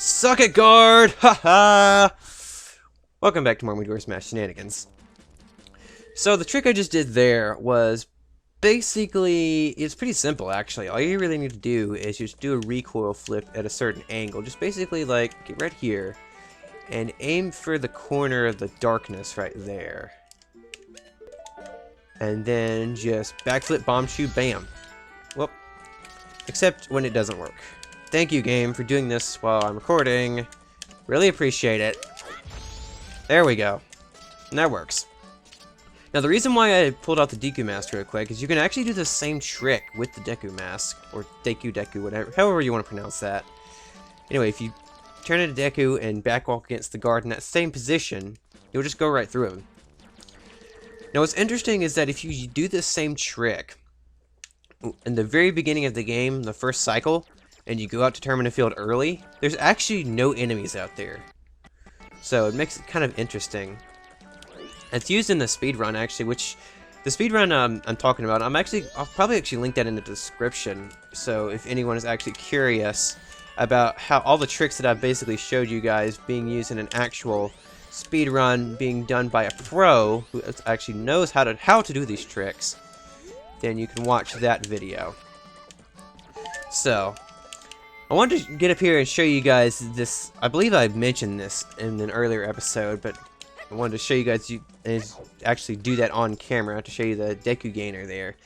Suck it, guard! Haha! Welcome back to more Majora Smash Shenanigans. So the trick I just did there was basically, it's pretty simple actually. All you really need to do is just do a recoil flip at a certain angle. Just basically like, get right here and aim for the corner of the darkness right there. And then just backflip, bomb shoot, bam. Whoop. Except when it doesn't work. Thank you, game, for doing this while I'm recording. Really appreciate it. There we go. And that works. Now, the reason why I pulled out the Deku mask real quick is you can actually do the same trick with the Deku mask, or Deku, whatever, however you want to pronounce that. Anyway, if you turn into Deku and backwalk against the guard in that same position, you'll just go right through him. Now, what's interesting is that if you do this same trick in the very beginning of the game, the first cycle, and you go out to Termina Field early, there's actually no enemies out there. So it makes it kind of interesting. It's used in the speedrun, actually, which the speedrun I'm talking about, I'll probably actually link that in the description. So if anyone is actually curious about how all the tricks that I've basically showed you guys being used in an actual speedrun being done by a pro who actually knows how to do these tricks, then you can watch that video. So I wanted to get up here and show you guys this. I believe I mentioned this in an earlier episode, but I wanted to show you guys and actually do that on camera to show you the Deku gainer there.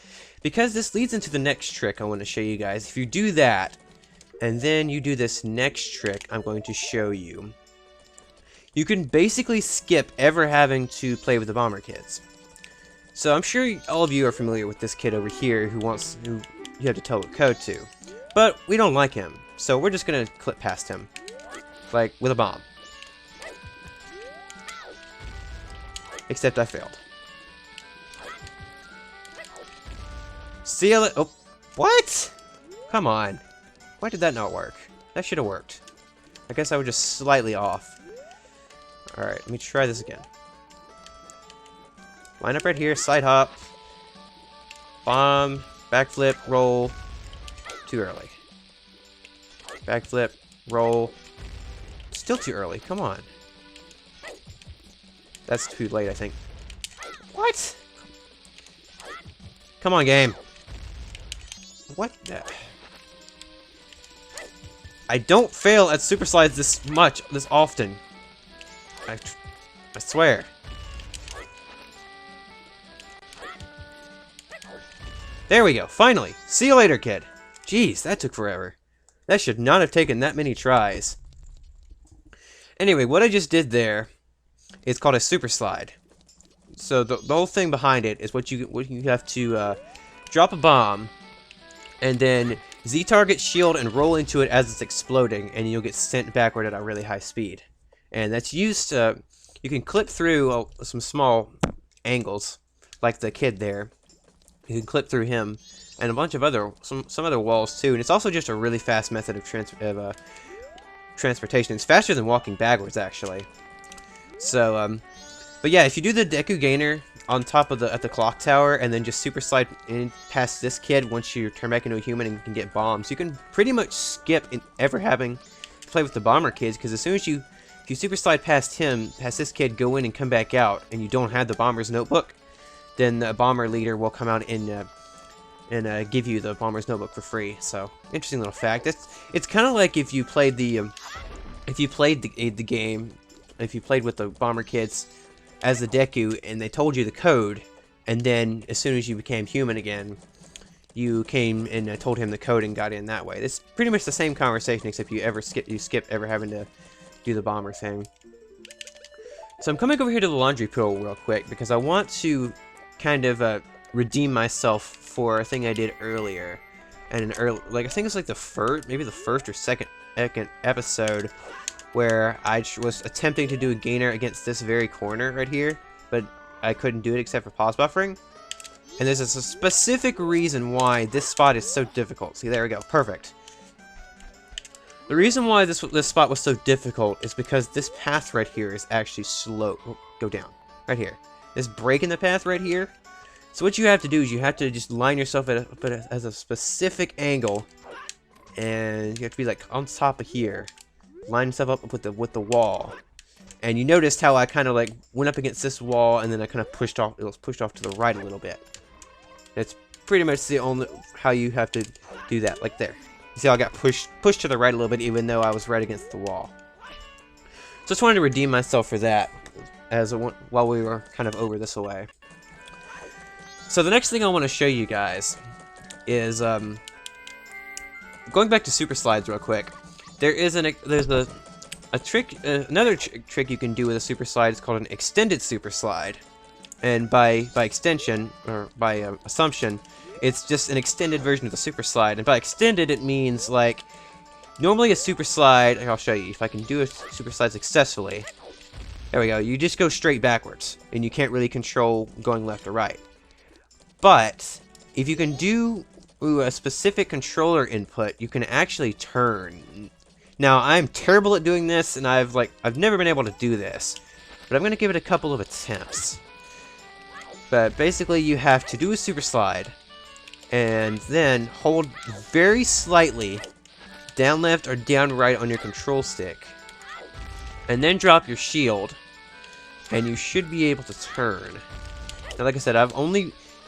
Because this leads into the next trick I want to show you guys. If you do that, and then you do this next trick I'm going to show you, you can basically skip ever having to play with the Bomber Kids. So I'm sure all of you are familiar with this kid over here who you have to tell the code to. But we don't like him. So we're just gonna clip past him, like with a bomb. Except I failed. See you later. Oh, what? Come on. Why did that not work? That should have worked. I guess I was just slightly off. Alright, let me try this again. Line up right here, side hop. Bomb, backflip, roll. Too early. Backflip, roll. Still too early, come on. That's too late, I think. What? Come on, game. What the? I don't fail at Superslides this often. I swear. There we go, finally. See you later, kid. Jeez, that took forever. That should not have taken that many tries. Anyway, what I just did there is called a super slide. So the whole thing behind it is what you have to drop a bomb, and then Z-target shield and roll into it as it's exploding, and you'll get sent backward at a really high speed. And that's used to, you can clip through some small angles, like the kid there. You can clip through him. And a bunch of some other walls too, and it's also just a really fast method of transportation. It's faster than walking backwards, actually. So, but yeah, if you do the Deku gainer on top of at the clock tower, and then just super slide in past this kid once you turn back into a human and you can get bombs, you can pretty much skip ever having to play with the Bomber Kids, because as soon as if you super slide past this kid, go in and come back out, and you don't have the Bomber's Notebook, then the Bomber Leader will come out and give you the Bomber's Notebook for free. So, interesting little fact. It's kind of like if you played the game, if you played with the Bomber Kids as the Deku, and they told you the code, and then as soon as you became human again, you came and told him the code and got in that way. It's pretty much the same conversation, except you skip ever having to do the bomber thing. So I'm coming over here to the laundry pool real quick because I want to kind of redeem myself for a thing I did earlier, and I think it's like maybe the first or second episode, where I was attempting to do a gainer against this very corner right here, but I couldn't do it except for pause buffering. And there's a specific reason why this spot is so difficult. See, there we go, perfect. The reason why this spot was so difficult is because this path right here is actually slow. Oh, go down, right here. This break in the path right here. So what you have to do is you have to just line yourself at a specific angle, and you have to be like on top of here. line stuff up with the wall. And you noticed how I kind of like went up against this wall, and then I kind of pushed off. It was pushed off to the right a little bit. It's pretty much the only how you have to do that, like there. You see how I got pushed to the right a little bit, even though I was right against the wall. So just wanted to redeem myself for that, while we were kind of over this away. So the next thing I want to show you guys is going back to Superslides real quick. There's a trick, another trick you can do with a Superslide is called an extended Superslide, and by extension or by assumption, it's just an extended version of the Superslide. And by extended, it means like normally a Superslide. I'll show you if I can do a Superslide successfully. There we go. You just go straight backwards, and you can't really control going left or right. But if you can do a specific controller input, you can actually turn. Now, I'm terrible at doing this, and I've never been able to do this, but I'm going to give it a couple of attempts. But basically, you have to do a Superslide, and then hold very slightly down left or down right on your control stick, and then drop your shield, and you should be able to turn. Now, like I said,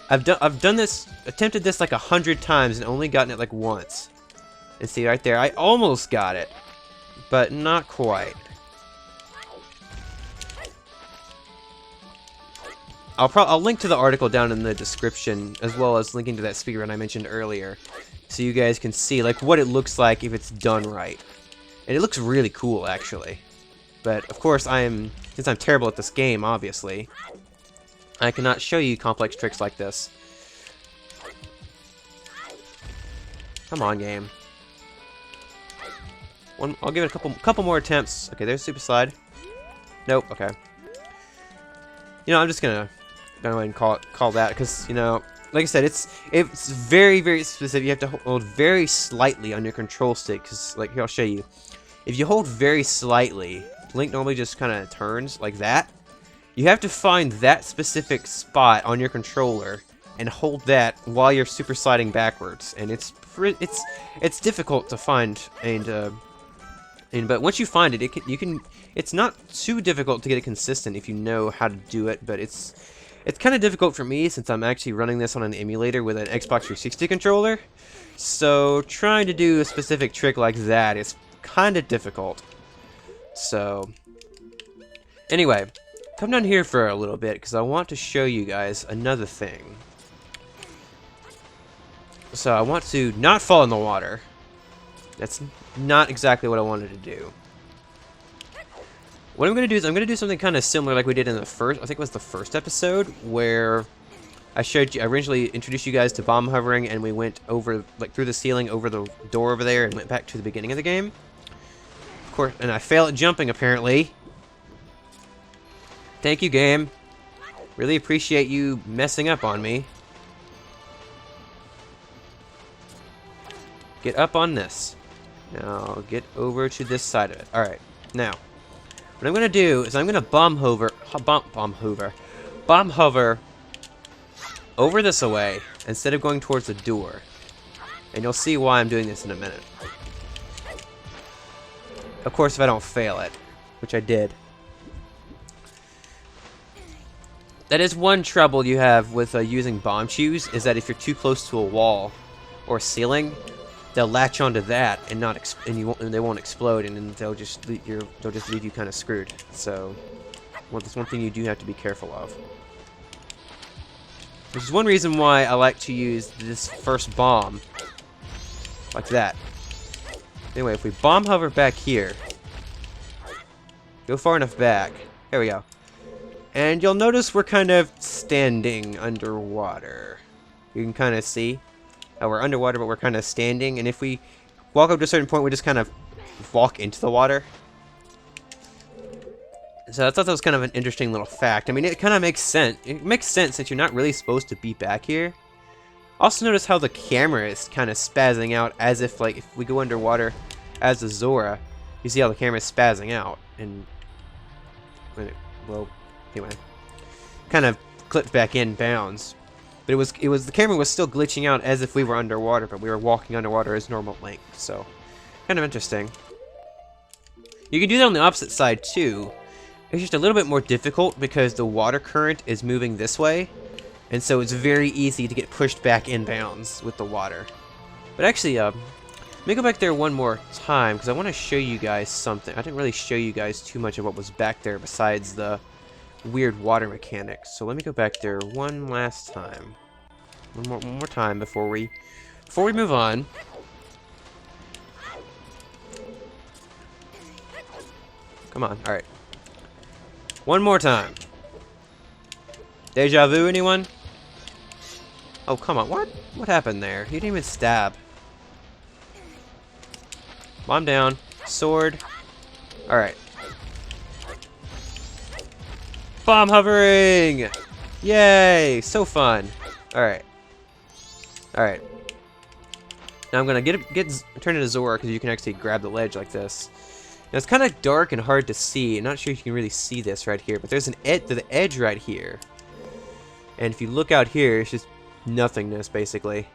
attempted this like 100 times and only gotten it like once. And see right there, I almost got it, but not quite. I'll link to the article down in the description, as well as linking to that speedrun I mentioned earlier, so you guys can see like what it looks like if it's done right. And it looks really cool, actually. But of course, since I'm terrible at this game, obviously, I cannot show you complex tricks like this. Come on, game. I'll give it a couple more attempts. Okay, there's Superslide. Nope. Okay. You know, I'm just gonna go ahead and call that, because, you know, like I said, it's very, very specific. You have to hold very slightly on your control stick, because, like, here, I'll show you. If you hold very slightly, Link normally just kind of turns like that. You have to find that specific spot on your controller and hold that while you're super sliding backwards, and it's difficult to find. But once you find it, it's not too difficult to get it consistent if you know how to do it. But it's kind of difficult for me, since I'm actually running this on an emulator with an Xbox 360 controller. So trying to do a specific trick like that is kind of difficult. So anyway, come down here for a little bit, because I want to show you guys another thing. So I want to not fall in the water. That's not exactly what I wanted to do. What I'm going to do is I'm going to do something kind of similar like we did in the first, I think it was the first episode, where I originally introduced you guys to bomb hovering, and we went over, like, through the ceiling, over the door over there, and went back to the beginning of the game. Of course, and I fail at jumping, apparently. Thank you, game. Really appreciate you messing up on me. Get up on this. Now, get over to this side of it. Alright, now, what I'm going to do is I'm going to bomb hover over this away, instead of going towards the door. And you'll see why I'm doing this in a minute. Of course, if I don't fail it, which I did. That is one trouble you have with using bomb shoes, is that if you're too close to a wall or ceiling, they'll latch onto that and they won't explode, and then they'll just leave you kind of screwed. So, well, that's one thing you do have to be careful of. Which is one reason why I like to use this first bomb like that. Anyway, if we bomb hover back here, go far enough back. There we go. And you'll notice we're kind of standing underwater. You can kind of see how we're underwater, but we're kind of standing. And if we walk up to a certain point, we just kind of walk into the water. So I thought that was kind of an interesting little fact. I mean, it kind of makes sense. It makes sense since you're not really supposed to be back here. Also notice how the camera is kind of spazzing out, as if, like, if we go underwater as a Zora, you see how the camera is spazzing out. And, well, anyway, kind of clipped back in bounds. But the camera was still glitching out as if we were underwater, but we were walking underwater as normal Link. So, kind of interesting. You can do that on the opposite side too. It's just a little bit more difficult because the water current is moving this way, and so it's very easy to get pushed back inbounds with the water. But actually, let me go back there one more time because I want to show you guys something. I didn't really show you guys too much of what was back there besides the weird water mechanics. So let me go back there one last time. One more time before we move on. Come on, alright. One more time. Deja vu, anyone? Oh, come on, what? What happened there? He didn't even stab. Bomb down. Sword. Alright. Bomb hovering! Yay! So fun. Alright. Alright. Now I'm gonna turn into Zora because you can actually grab the ledge like this. Now it's kind of dark and hard to see. I'm not sure if you can really see this right here, but there's the edge right here. And if you look out here, it's just nothingness basically.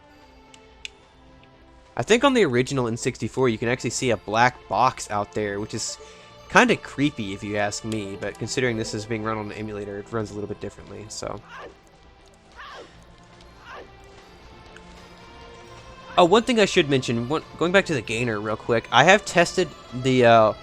I think on the original N64 you can actually see a black box out there, which is kind of creepy if you ask me, but considering this is being run on an emulator, it runs a little bit differently, so. Oh, one thing I should mention, going back to the gainer real quick, I have tested the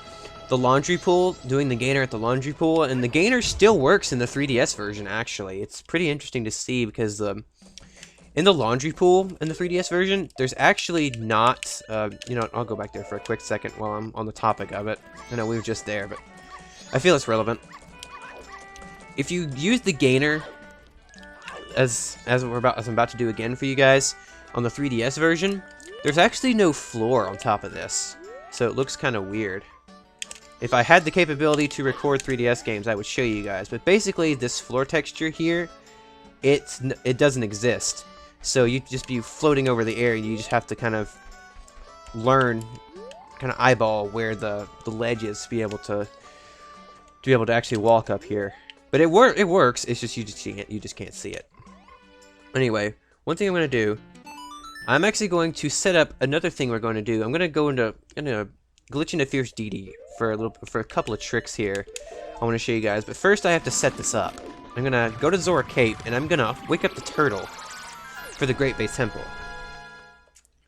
laundry pool, doing the gainer at the laundry pool, and the gainer still works in the 3DS version, actually. It's pretty interesting to see because in the laundry pool in the 3DS version, there's actually not, you know, I'll go back there for a quick second while I'm on the topic of it. I know we were just there, but I feel it's relevant. If you use the gainer, as I'm about to do again for you guys, on the 3DS version, there's actually no floor on top of this, so it looks kind of weird. If I had the capability to record 3DS games, I would show you guys, but basically this floor texture here, it doesn't exist. So you just be floating over the air, and you just have to kind of learn, kind of eyeball where the ledge is to be able to actually walk up here. But it works. It's just you just can't see it. Anyway, one thing I'm gonna do, I'm actually going to set up another thing we're going to do. I'm gonna glitch into Fierce Deity for a couple of tricks here. I want to show you guys, but first I have to set this up. I'm gonna go to Zora Cape, and I'm gonna wake up the turtle for the Great Base Temple.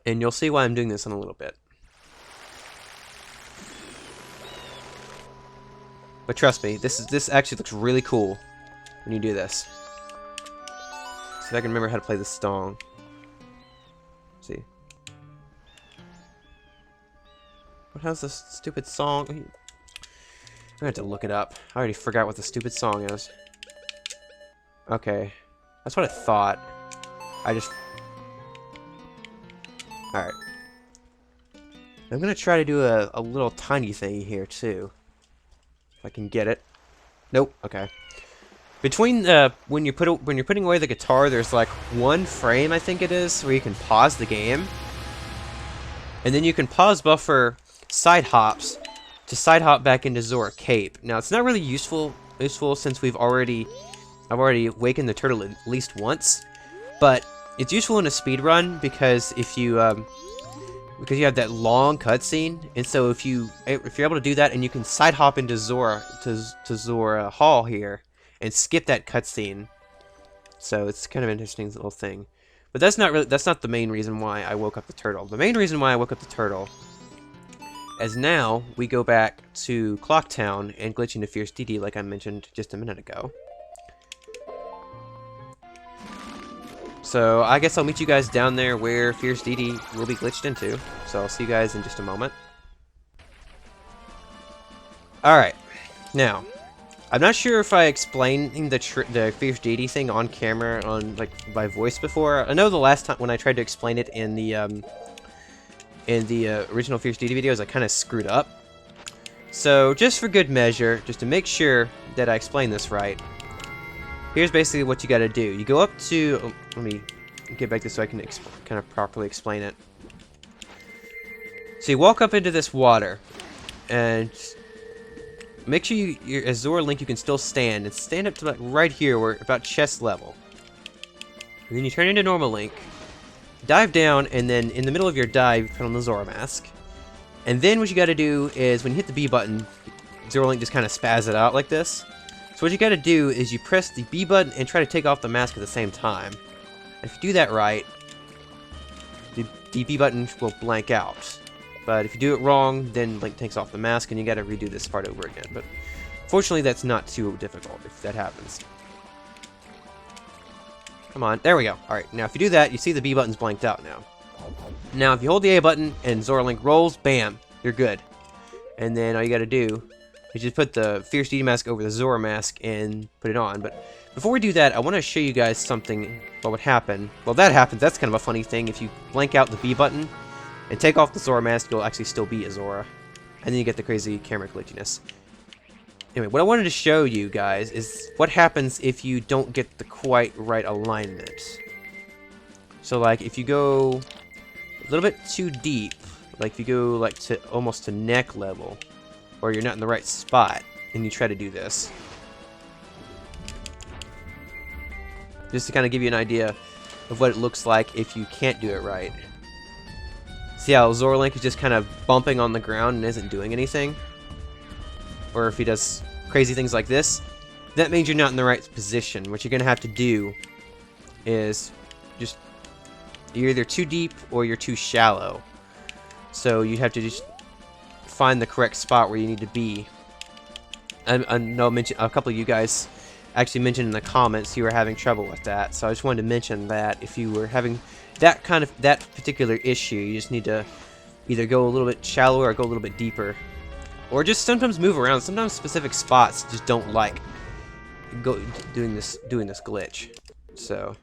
And you'll see why I'm doing this in a little bit. But trust me, this actually looks really cool when you do this. See if I can remember how to play this song. See. What has this stupid song? I'm gonna have to look it up. I already forgot what the stupid song is. Okay. That's what I thought. Alright. I'm gonna try to do a little tiny thing here, too. If I can get it. Nope. Okay. Between, when you're putting away the guitar, there's like one frame, I think it is, where you can pause the game. And then you can pause buffer side hops to side hop back into Zora Cape. Now, it's not really useful since I've already wakened the turtle at least once, but it's useful in a speed run because if you have that long cutscene, and so if you're able to do that, and you can side hop into Zora to Zora Hall here and skip that cutscene, so it's kind of an interesting little thing. But that's not the main reason why I woke up the turtle. The main reason why I woke up the turtle is now we go back to Clocktown and glitch into Fierce Deity like I mentioned just a minute ago. So I guess I'll meet you guys down there where Fierce Deity will be glitched into. So I'll see you guys in just a moment. Alright, now, I'm not sure if I explained the Fierce Deity thing on camera, by voice before. I know the last time when I tried to explain it in the original Fierce Deity videos, I kind of screwed up. So just for good measure, just to make sure that I explain this right, here's basically what you got to do. You go up to... Oh, let me get back this so I can kind of properly explain it. So you walk up into this water, and make sure you're as Zora Link you can still stand, and stand up to like right here, where about chest level. And then you turn into normal Link, dive down, and then in the middle of your dive, you put on the Zora mask. And then what you gotta do is, when you hit the B button, Zora Link just kind of spaz it out like this. So what you gotta do is you press the B button and try to take off the mask at the same time. And if you do that right, the B button will blank out. But if you do it wrong, then Link takes off the mask and you gotta redo this part over again. But fortunately, that's not too difficult if that happens. Come on, there we go. Alright, now if you do that, you see the B button's blanked out now. Now, if you hold the A button and Zora Link rolls, bam, you're good. And then all you gotta do is just put the Fierce Deity mask over the Zora mask and put it on. But before we do that, I want to show you guys something, what would happen. Well, that happens. That's kind of a funny thing. If you blank out the B button and take off the Zora mask, you'll actually still be a Zora. And then you get the crazy camera glitchiness. Anyway, what I wanted to show you guys is what happens if you don't get the quite right alignment. So, like, if you go a little bit too deep, like if you go like to almost to neck level, or you're not in the right spot, and you try to do this. Just to kind of give you an idea of what it looks like if you can't do it right. See how Zora Link is just kind of bumping on the ground and isn't doing anything? Or if he does crazy things like this, that means you're not in the right position. What you're going to have to do is just, you're either too deep or you're too shallow. So you have to just find the correct spot where you need to be. I know a couple of you guys actually mentioned in the comments you were having trouble with that, so I just wanted to mention that if you were having that particular issue, you just need to either go a little bit shallower or go a little bit deeper, or just sometimes move around. Sometimes specific spots just don't like doing this glitch. So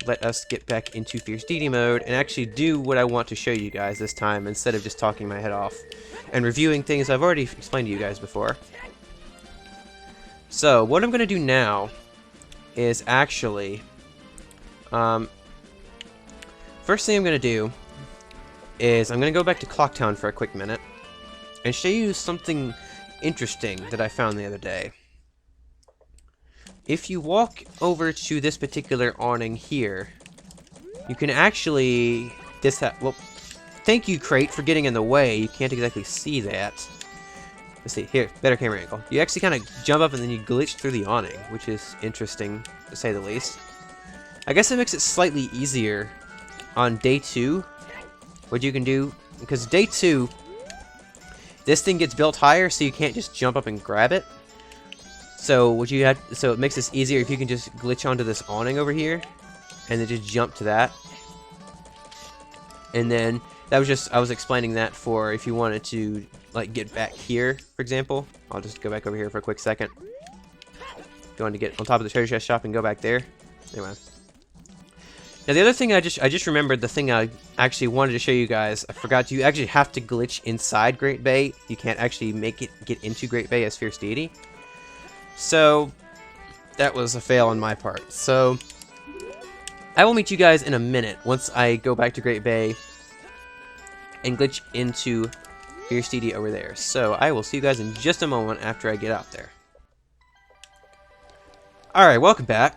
let us get back into Fierce Deity mode and actually do what I want to show you guys this time, instead of just talking my head off and reviewing things I've already explained to you guys before. So what I'm going to do now is actually, first thing I'm going to do is I'm going to go back to Clocktown for a quick minute and show you something interesting that I found the other day. If you walk over to this particular awning here, you can actually well, thank you, Crate, for getting in the way. You can't exactly see that. Let's see, here, better camera angle. You actually kind of jump up and then you glitch through the awning, which is interesting, to say the least. I guess it makes it slightly easier on day 2, what you can do, because day 2, this thing gets built higher, so you can't just jump up and grab it. So so it makes this easier if you can just glitch onto this awning over here, and then just jump to that. And then that was just, I was explaining that for if you wanted to like get back here, for example. I'll just go back over here for a quick second. Going to get on top of the treasure chest shop and go back there. Anyway. Now the other thing I just remembered, the thing I actually wanted to show you guys, I forgot, you actually have to glitch inside Great Bay. You can't actually make it get into Great Bay as Fierce Deity. So that was a fail on my part. So I will meet you guys in a minute once I go back to Great Bay and glitch into Fierce Deity over there. So I will see you guys in just a moment after I get out there. Alright, welcome back.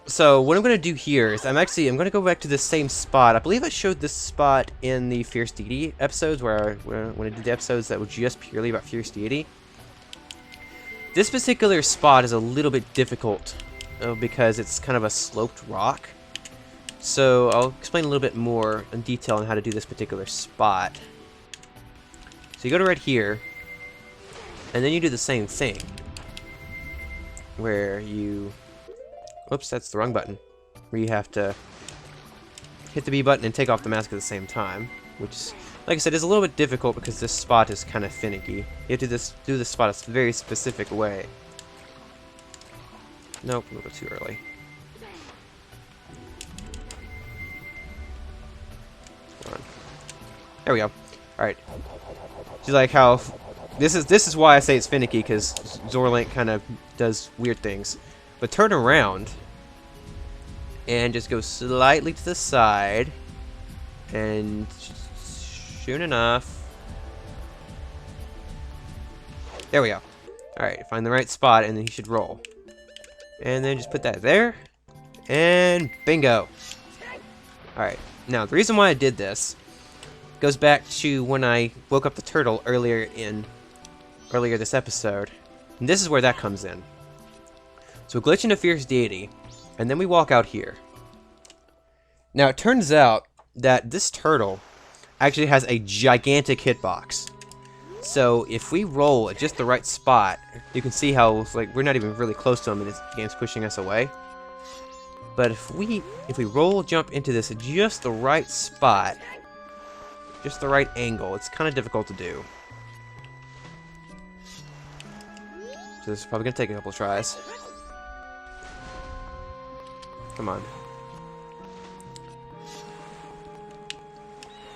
So what I'm going to do here is I'm going to go back to the same spot. I believe I showed this spot in the Fierce Deity episodes when I did the episodes that were just purely about Fierce Deity. This particular spot is a little bit difficult because it's kind of a sloped rock. So I'll explain a little bit more in detail on how to do this particular spot. So you go to right here, and then you do the same thing. Where you... Whoops, that's the wrong button. Where you have to hit the B button and take off the mask at the same time. Which, like I said, is a little bit difficult because this spot is kind of finicky. You have to do this spot a very specific way. Nope, a little too early. Come on. There we go. Alright. Just like how... This is why I say it's finicky, because Zora Link kind of does weird things. But turn around and just go slightly to the side, and soon enough, there we go. Alright, find the right spot and then you should roll. And then just put that there, and bingo. Alright, now the reason why I did this goes back to when I woke up the turtle earlier this episode. And this is where that comes in. So we glitch into Fierce Deity, and then we walk out here. Now it turns out that this turtle actually has a gigantic hitbox. So if we roll at just the right spot, you can see how like we're not even really close to him and this game's pushing us away. But if we roll jump into this at just the right spot, just the right angle, it's kind of difficult to do. So this is probably gonna take a couple tries. Come on.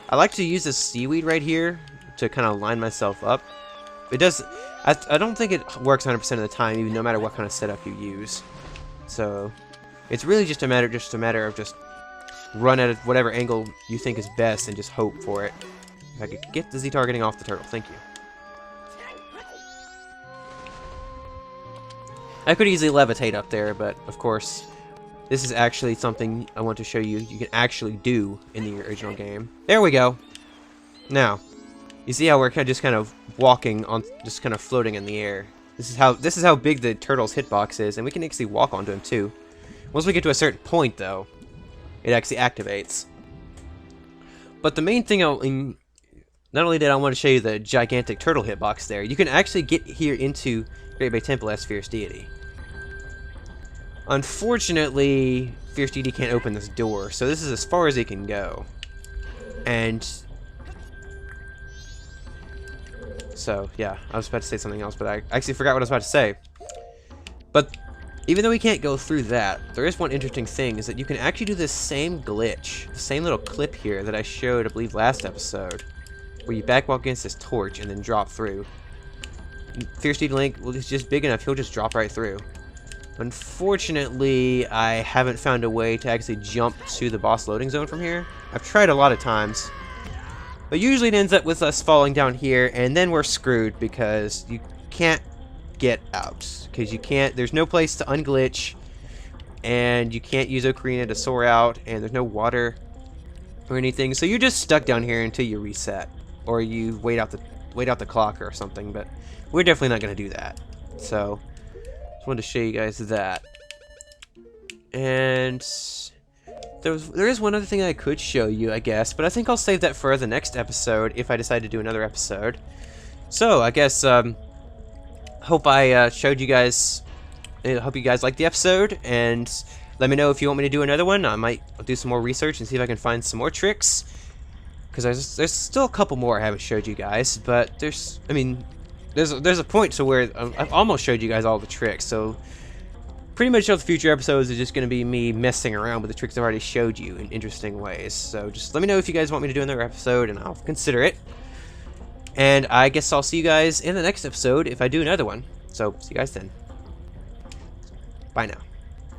I like to use this seaweed right here to kind of line myself up. It does. I don't think it works 100% of the time, even no matter what kind of setup you use. So it's really just a matter of just run at whatever angle you think is best and just hope for it. If I could get the Z targeting off the turtle, thank you. I could easily levitate up there, but of course, this is actually something I want to show you can actually do in the original game. There we go. Now, you see how we're just kind of walking on, just kind of floating in the air. This is how big the turtle's hitbox is, and we can actually walk onto him too. Once we get to a certain point, though, it actually activates. But the main thing, not only did I want to show you the gigantic turtle hitbox there, you can actually get here into Great Bay Temple as Fierce Deity. Unfortunately, Fierce Deity can't open this door, so this is as far as it can go. And so, yeah, I was about to say something else, but I actually forgot what I was about to say. But even though we can't go through that, there is one interesting thing, is that you can actually do this same glitch, the same little clip here that I showed, I believe, last episode, where you back walk against this torch and then drop through. Fierce Deity Link, well, it's just big enough, he'll just drop right through. Unfortunately, I haven't found a way to actually jump to the boss loading zone from here. I've tried a lot of times, but usually it ends up with us falling down here, and then we're screwed because you can't get out. Because you can't, there's no place to unglitch, and you can't use Ocarina to soar out, and there's no water or anything, so you're just stuck down here until you reset, or you wait out the clock or something. But we're definitely not going to do that. So just wanted to show you guys that. And there is one other thing I could show you, I guess, but I think I'll save that for the next episode if I decide to do another episode. So I guess hope I showed you guys. I hope you guys liked the episode, and let me know if you want me to do another one. I might do some more research and see if I can find some more tricks, because there's still a couple more I haven't showed you guys. But there's a point to where I've almost showed you guys all the tricks. So pretty much all the future episodes are just going to be me messing around with the tricks I've already showed you in interesting ways. So just let me know if you guys want me to do another episode, and I'll consider it. And I guess I'll see you guys in the next episode if I do another one. So see you guys then. Bye now.